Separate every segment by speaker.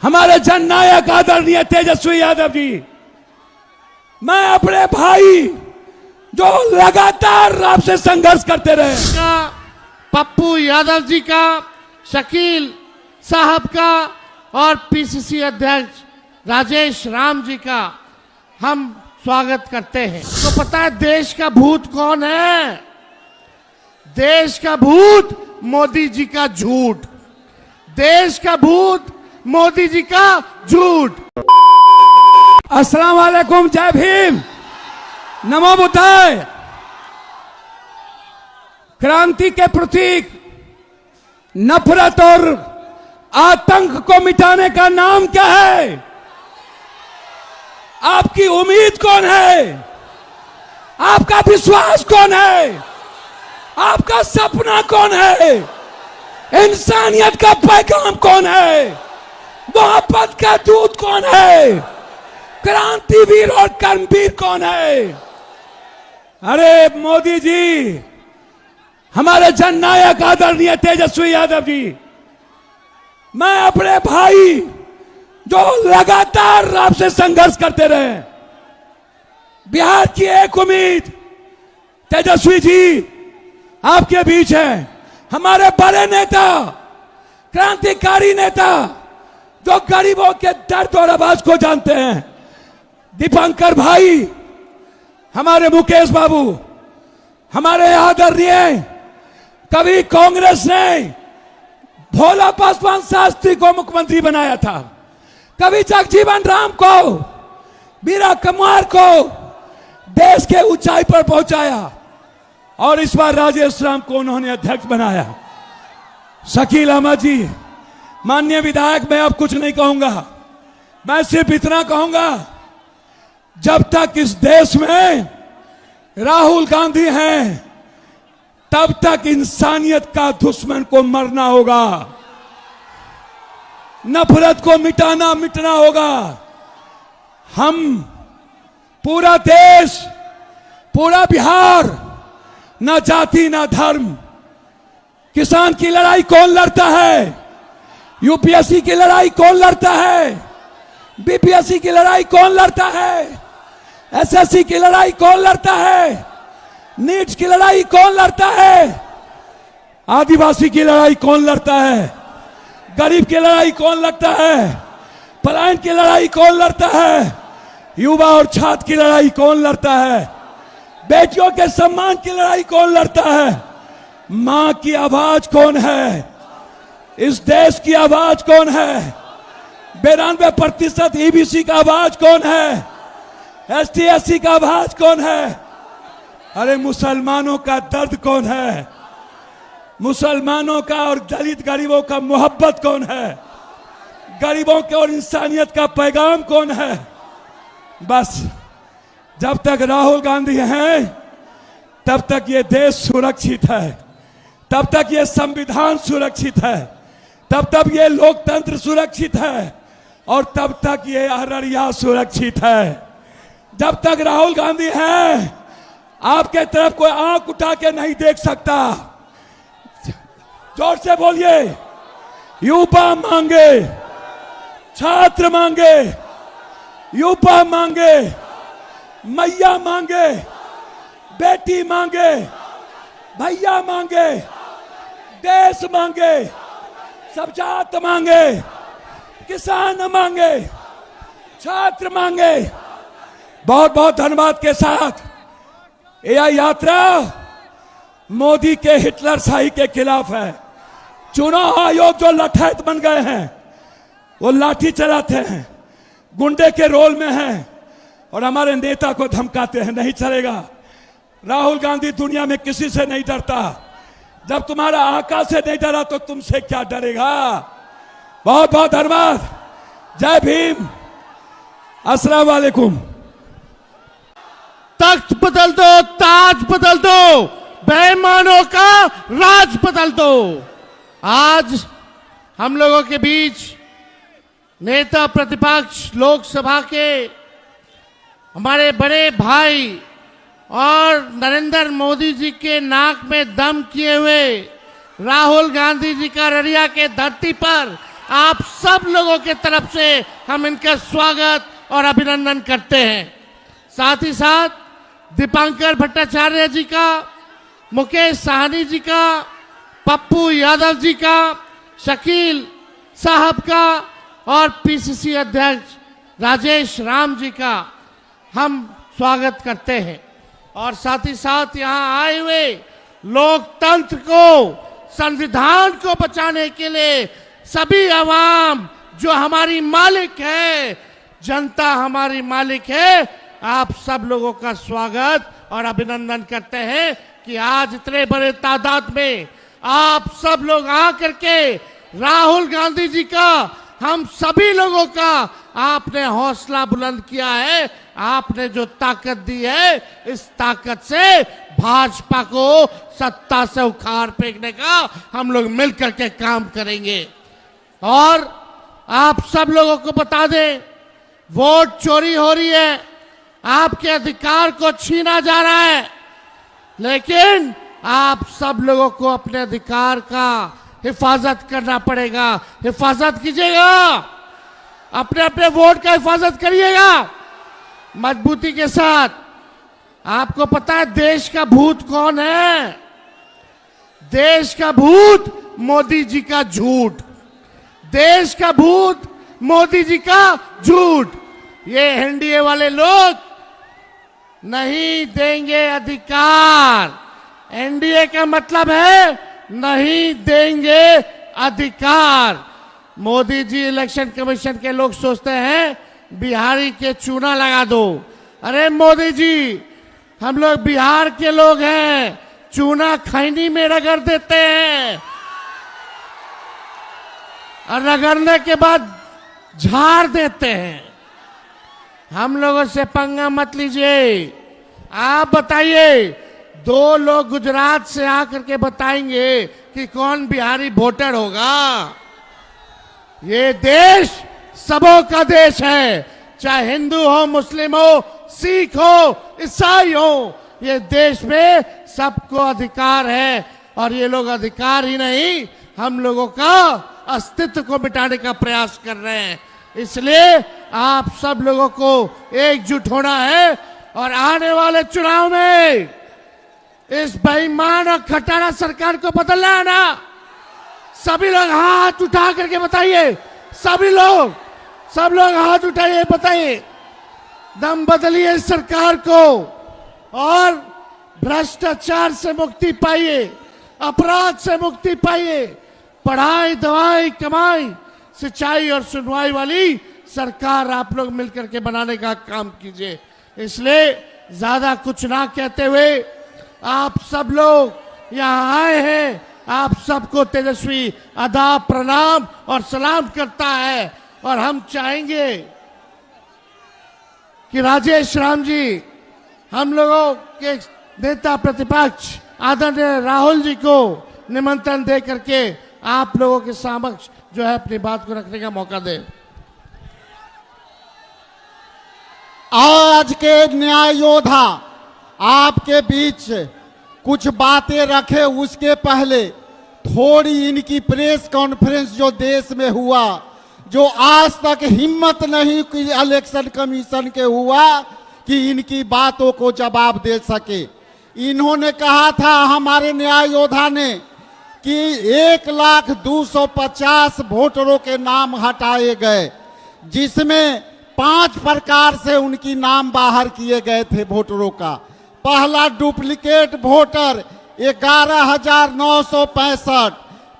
Speaker 1: हमारे जननायक आदरणीय तेजस्वी यादव जी, मैं अपने भाई जो लगातार आपसे संघर्ष करते रहे,
Speaker 2: पप्पू यादव जी का, शकील साहब का और पीसीसी अध्यक्ष राजेश राम जी का हम स्वागत करते हैं। तो पता है देश का भूत कौन है? देश का भूत मोदी जी का झूठ। देश का भूत मोदी जी का झूठ।
Speaker 1: अस्सलाम वालेकुम, जय भीम, नमो बुद्धाय। क्रांति के प्रतीक नफरत और आतंक को मिटाने का नाम क्या है? आपकी उम्मीद कौन है? आपका विश्वास कौन है? आपका सपना कौन है? इंसानियत का पैगाम कौन है? मोहब्बत का दूत कौन है? क्रांतिवीर और कर्मवीर कौन है? अरे मोदी जी, हमारे जननायक आदरणीय तेजस्वी यादव जी, मैं अपने भाई जो लगातार आपसे संघर्ष करते रहे, बिहार की एक उम्मीद तेजस्वी जी आपके बीच है। हमारे बड़े नेता, क्रांतिकारी नेता जो गरीबों के दर्द और आवाज को जानते हैं, दीपंकर भाई, हमारे मुकेश बाबू, हमारे आदरणीय, कभी कांग्रेस ने भोला पासवान शास्त्री को मुख्यमंत्री बनाया था, कभी जगजीवन राम को, मीरा कुमार को देश के ऊंचाई पर पहुंचाया, और इस बार राजेश राम को उन्होंने अध्यक्ष बनाया। शकील अहमद जी, माननीय विधायक, मैं अब कुछ नहीं कहूंगा, मैं सिर्फ इतना कहूंगा, जब तक इस देश में राहुल गांधी हैं, तब तक इंसानियत का दुश्मन को मरना होगा, नफरत को मिटना होगा। हम पूरा देश, पूरा बिहार, न जाति न धर्म, किसान की लड़ाई कौन लड़ता है? यूपीएससी की लड़ाई कौन लड़ता है? बीपीएससी की लड़ाई कौन लड़ता है? एसएससी की लड़ाई कौन लड़ता है? नीट की लड़ाई कौन लड़ता है? आदिवासी की लड़ाई कौन लड़ता है? गरीब की लड़ाई कौन लड़ता है? पलायन की लड़ाई कौन लड़ता है? युवा और छात्र की लड़ाई कौन लड़ता है? बेटियों के सम्मान की लड़ाई कौन लड़ता है? मां की आवाज कौन है? इस देश की आवाज कौन है? 92% ईबीसी का आवाज कौन है? एसटी एससी का आवाज कौन है? अरे मुसलमानों का दर्द कौन है? मुसलमानों का और दलित गरीबों का मोहब्बत कौन है? गरीबों के और इंसानियत का पैगाम कौन है? बस जब तक राहुल गांधी हैं, तब तक ये देश सुरक्षित है, तब तक ये संविधान सुरक्षित है, तब तक ये लोकतंत्र सुरक्षित है, और तब तक ये अररिया सुरक्षित है। जब तक राहुल गांधी हैं, आपके तरफ कोई आंख उठा के नहीं देख सकता। जोर से बोलिए, युवा मांगे, छात्र मांगे, युवा मांगे, मैया मांगे, बेटी मांगे, भैया मांगे, देश मांगे, सब जात मांगे, किसान मांगे, छात्र मांगे। बहुत बहुत धन्यवाद के साथ यह यात्रा मोदी के हिटलर शाही के खिलाफ है। चुनाव आयोग जो लठैत बन गए हैं, वो लाठी चलाते हैं, गुंडे के रोल में हैं, और हमारे नेता को धमकाते हैं। नहीं चलेगा। राहुल गांधी दुनिया में किसी से नहीं डरता। जब तुम्हारा आका से नहीं डरा तो तुमसे क्या डरेगा? बहुत बहुत धन्यवाद। जय भीम, अस्सलाम वालेकुम।
Speaker 2: तख्त बदल दो, ताज बदल दो, बेईमानों का राज बदल दो। आज हम लोगों के बीच नेता प्रतिपक्ष लोकसभा के हमारे बड़े भाई और नरेंद्र मोदी जी के नाक में दम किए हुए राहुल गांधी जी का अररिया के धरती पर आप सब लोगों के तरफ से हम इनका स्वागत और अभिनंदन करते हैं। साथ ही साथ दीपांकर भट्टाचार्य जी का, मुकेश साहनी जी का, पप्पू यादव जी का, शकील साहब का और पीसीसी अध्यक्ष राजेश राम जी का हम स्वागत करते हैं। और साथ ही साथ यहाँ आए हुए लोकतंत्र को, संविधान को बचाने के लिए सभी आवाम जो हमारी मालिक है, जनता हमारी मालिक है, आप सब लोगों का स्वागत और अभिनंदन करते हैं कि आज इतने बड़े तादाद में आप सब लोग आकर के राहुल गांधी जी का, हम सभी लोगों का आपने हौसला बुलंद किया है। आपने जो ताकत दी है, इस ताकत से भाजपा को सत्ता से उखाड़ फेंकने का हम लोग मिलकर के काम करेंगे। और आप सब लोगों को बता दें, वोट चोरी हो रही है, आपके अधिकार को छीना जा रहा है, लेकिन आप सब लोगों को अपने अधिकार का हिफाजत करना पड़ेगा। हिफाजत कीजिएगा, अपने अपने वोट का हिफाजत करिएगा मजबूती के साथ। आपको पता है देश का भूत कौन है? देश का भूत मोदी जी का झूठ। देश का भूत मोदी जी का झूठ। ये एनडीए वाले लोग नहीं देंगे अधिकार। एनडीए का मतलब है नहीं देंगे अधिकार। मोदी जी इलेक्शन कमीशन के लोग सोचते हैं बिहारी के चूना लगा दो। अरे मोदी जी, हम लोग बिहार के लोग हैं, चूना खैनी में रगड़ देते हैं और रगड़ने के बाद झाड़ देते हैं। हम लोगों से पंगा मत लीजिए। आप बताइए, दो लोग गुजरात से आकर के बताएंगे कि कौन बिहारी वोटर होगा। ये देश सबों का देश है, चाहे हिंदू हो, मुस्लिम हो, सिख हो, ईसाई हो। ये देश में सबको अधिकार है और ये लोग अधिकार ही नहीं, हम लोगों का अस्तित्व को मिटाने का प्रयास कर रहे हैं। इसलिए आप सब लोगों को एकजुट होना है और आने वाले चुनाव में इस बेईमान और खटारा सरकार को बदलना है ना। सभी लोग हाथ उठा करके बताइए, सब लोग हाथ उठाइए, बताइए, दम बदलिए इस सरकार को और भ्रष्टाचार से मुक्ति पाइए, अपराध से मुक्ति पाइए, पढ़ाई, दवाई, कमाई, सिंचाई और सुनवाई वाली सरकार आप लोग मिलकर के बनाने का काम कीजिए। इसलिए ज्यादा कुछ ना कहते हुए आप सब लोग यहाँ आए हैं, आप सबको तेजस्वी आदाब, प्रणाम और सलाम करता है। और हम चाहेंगे कि राजेश राम जी, हम लोगों के नेता प्रतिपक्ष आदरणीय राहुल जी को निमंत्रण दे करके आप लोगों के समक्ष जो है अपनी बात को रखने का मौका दें।
Speaker 3: आज के न्याय योद्धा आपके बीच कुछ बातें रखे, उसके पहले थोड़ी इनकी प्रेस कॉन्फ्रेंस जो देश में हुआ, जो आज तक हिम्मत नहीं की इलेक्शन कमीशन के हुआ कि इनकी बातों को जवाब दे सके। इन्होंने कहा था, हमारे न्याय योद्धा ने, कि 1,250,000 वोटरों के नाम हटाए गए, जिसमेमें 5 प्रकार से उनकी नाम बाहर किए गए थे वोटरों का। पहला duplicate voter 11,965,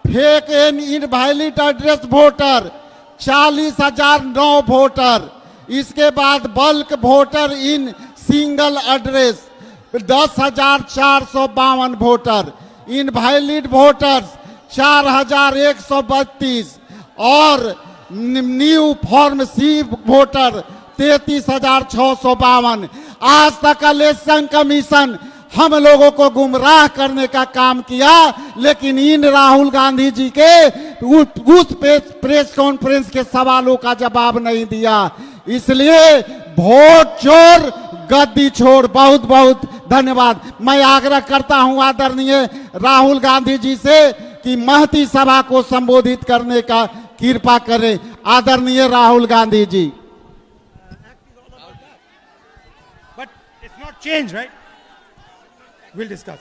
Speaker 3: fake and invalid address voter 40,009 voter. इसके बाद bulk voter in single address 10,452 voter, invalid voters 4,132 और न्यू फॉर्म सी वोटर 33,652। आज तक इलेक्शन कमीशन हम लोगों को गुमराह करने का काम किया, लेकिन इन राहुल गांधी जी के उस प्रेस कॉन्फ्रेंस के सवालों का जवाब नहीं दिया। इसलिए वोट चोर गद्दी छोड़। बहुत बहुत धन्यवाद। मैं आग्रह करता हूं आदरणीय राहुल गांधी जी से कि महती सभा को संबोधित करने का कृपा करें। आदरणीय Rahul Gandhi ji.
Speaker 4: But it's not changed, right? We'll discuss.